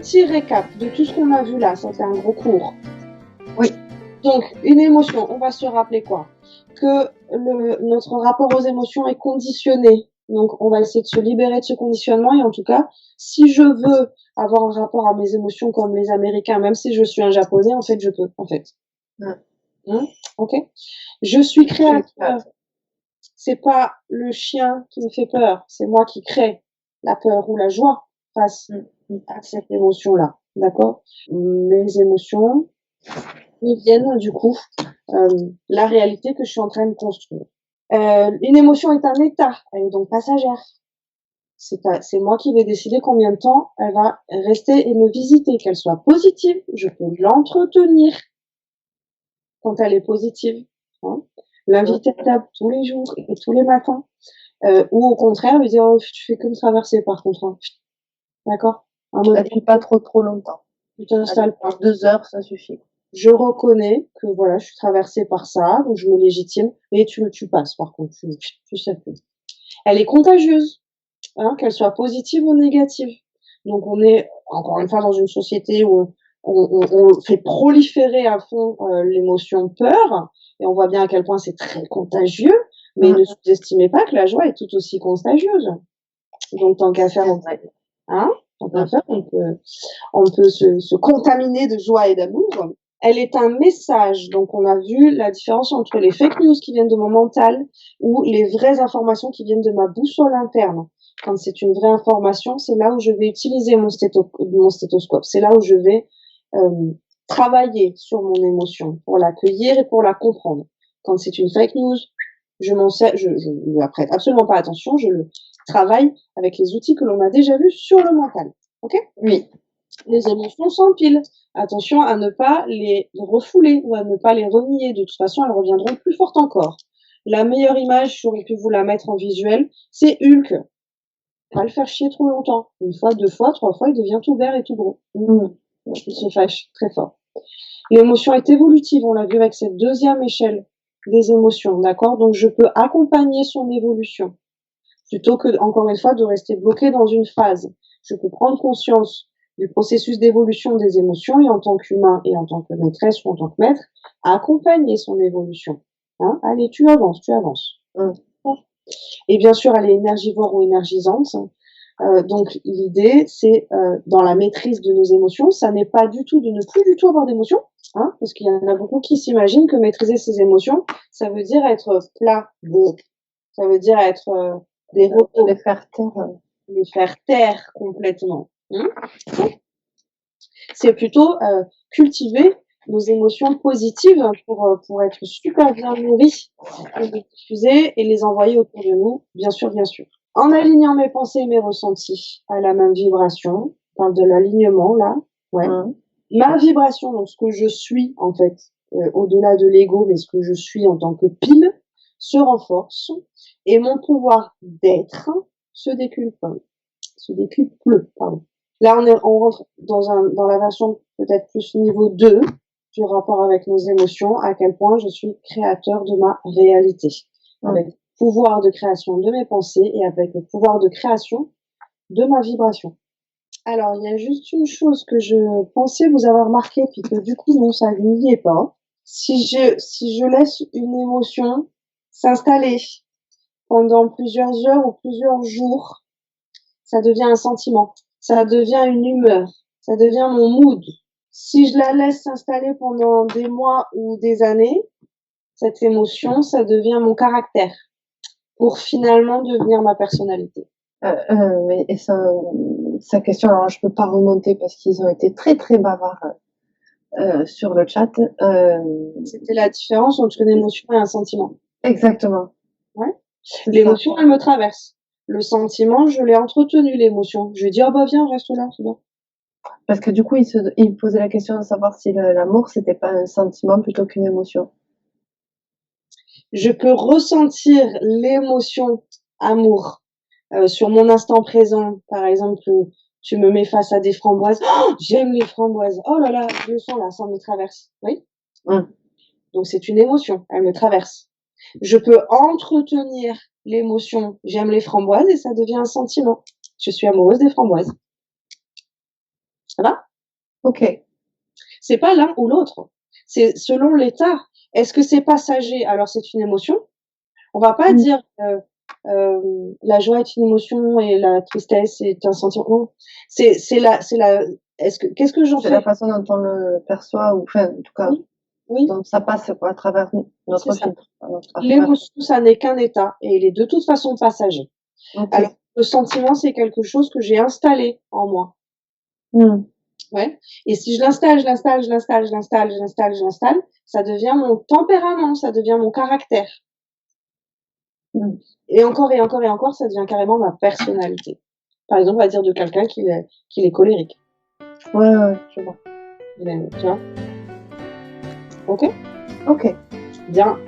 petit récap de tout ce qu'on a vu là, ça c'est un gros cours. Oui. Donc, une émotion, on va se rappeler quoi? Que notre rapport aux émotions est conditionné. Donc, on va essayer de se libérer de ce conditionnement et en tout cas, si je veux avoir un rapport à mes émotions comme les Américains, même si je suis un Japonais, en fait, je peux, en fait. Ok? Je suis créateur. C'est pas le chien qui me fait peur, c'est moi qui crée la peur ou la joie face à cette émotion-là. D'accord? Mes émotions, ils viennent du coup la réalité que je suis en train de construire. Une émotion est un état, elle est donc passagère. C'est moi qui vais décider combien de temps elle va rester et me visiter, qu'elle soit positive, je peux l'entretenir quand elle est positive, hein, l'inviter à table tous les jours et tous les matins, ou au contraire lui dire oh, tu fais que me traverser par contre, hein. D'accord? Elle fait pas trop longtemps. Tu t'installes pas. 2 heures, ça suffit. Je reconnais que voilà, je suis traversée par ça, donc je me légitime, et tu passes par contre, tu sais plus. Elle est contagieuse, hein, qu'elle soit positive ou négative. Donc on est encore une fois dans une société où on fait proliférer à fond l'émotion peur, et on voit bien à quel point c'est très contagieux, mais ne sous-estimez pas que la joie est tout aussi contagieuse. Donc tant qu'à faire, hein, tant qu'à faire, on peut se contaminer de joie et d'amour. Elle est un message, donc on a vu la différence entre les fake news qui viennent de mon mental ou les vraies informations qui viennent de ma boussole interne. Quand c'est une vraie information, c'est là où je vais utiliser mon stéthoscope, c'est là où je vais travailler sur mon émotion pour l'accueillir et pour la comprendre. Quand c'est une fake news, je m'en sers, je ne prête absolument pas attention, je le travaille avec les outils que l'on a déjà vus sur le mental. Ok? Oui. Les émotions s'empilent. Attention à ne pas les refouler ou à ne pas les renier. De toute façon, elles reviendront plus fortes encore. La meilleure image, j'aurais pu vous la mettre en visuel, c'est Hulk. Pas le faire chier trop longtemps. 1 fois, 2 fois, 3 fois, il devient tout vert et tout gros. Il se fâche très fort. L'émotion est évolutive, on l'a vu avec cette deuxième échelle des émotions, d'accord? Donc je peux accompagner son évolution plutôt que, encore une fois, de rester bloqué dans une phase. Je peux prendre conscience du processus d'évolution des émotions et en tant qu'humain et en tant que maîtresse ou en tant que maître, accompagner son évolution. Hein? Allez, tu avances, tu avances. Et bien sûr, elle est énergivore ou énergisante. Donc l'idée, c'est dans la maîtrise de nos émotions, ça n'est pas du tout de ne plus du tout avoir d'émotions, hein, parce qu'il y en a beaucoup qui s'imaginent que maîtriser ses émotions, ça veut dire être plat, ça veut dire être les faire taire complètement. C'est plutôt cultiver nos émotions positives pour être super bien nourris, les diffuser et les envoyer autour de nous, bien sûr, bien sûr. En alignant mes pensées et mes ressentis à la même vibration, on parle de l'alignement là, ouais. Ma vibration, donc ce que je suis en fait, au-delà de l'ego, mais ce que je suis en tant que pile, se renforce et mon pouvoir d'être se décuple, pardon. Là, on rentre dans la version peut-être plus niveau 2 du rapport avec nos émotions, à quel point je suis créateur de ma réalité, avec le pouvoir de création de mes pensées et avec le pouvoir de création de ma vibration. Alors, il y a juste une chose que je pensais vous avoir marqué, puis que du coup, non, ça n'y est pas. Si je laisse une émotion s'installer pendant plusieurs heures ou plusieurs jours, ça devient un sentiment, ça devient une humeur, ça devient mon mood. Si je la laisse s'installer pendant des mois ou des années, cette émotion, ça devient mon caractère, pour finalement devenir ma personnalité. Mais sa question, alors je peux pas remonter parce qu'ils ont été très très bavards sur le chat. C'était la différence entre une émotion et un sentiment. Exactement. Ouais. L'émotion, elle me traverse. Le sentiment, je l'ai entretenu, l'émotion. Je lui ai dit, oh bah viens, reste là, c'est bien. Parce que du coup, il posait la question de savoir si l'amour, c'était pas un sentiment plutôt qu'une émotion. Je peux ressentir l'émotion amour sur mon instant présent. Par exemple, tu me mets face à des framboises. Oh, j'aime les framboises. Oh là là, je le sens là, ça me traverse. Oui. Donc c'est une émotion, elle me traverse. Je peux entretenir l'émotion j'aime les framboises et ça devient un sentiment. Je suis amoureuse des framboises. Ça va? Ok. C'est pas l'un ou l'autre. C'est selon l'état. Est-ce que c'est passager? Alors c'est une émotion. On va pas Mm. dire, la joie est une émotion et la tristesse est un sentiment. Non. C'est la qu'est-ce que j'en C'est la fais? façon dont on le perçoit, ou enfin, en tout cas, Oui, oui, dont ça passe quoi, à travers c'est notre ça. filtre, à travers. L'émotion, ça n'est qu'un état et il est de toute façon passager. Ok. Alors, le sentiment, c'est quelque chose que j'ai installé en moi. Mm. Ouais. Et si je l'installe, je l'installe, je l'installe, je l'installe, je l'installe, je l'installe, ça devient mon tempérament, ça devient mon caractère. Mm. Et encore et encore et encore, ça devient carrément ma personnalité. Par exemple, on va dire de quelqu'un qu'il est colérique. Ouais, je vois. Tu vois? OK? Ok. Bien.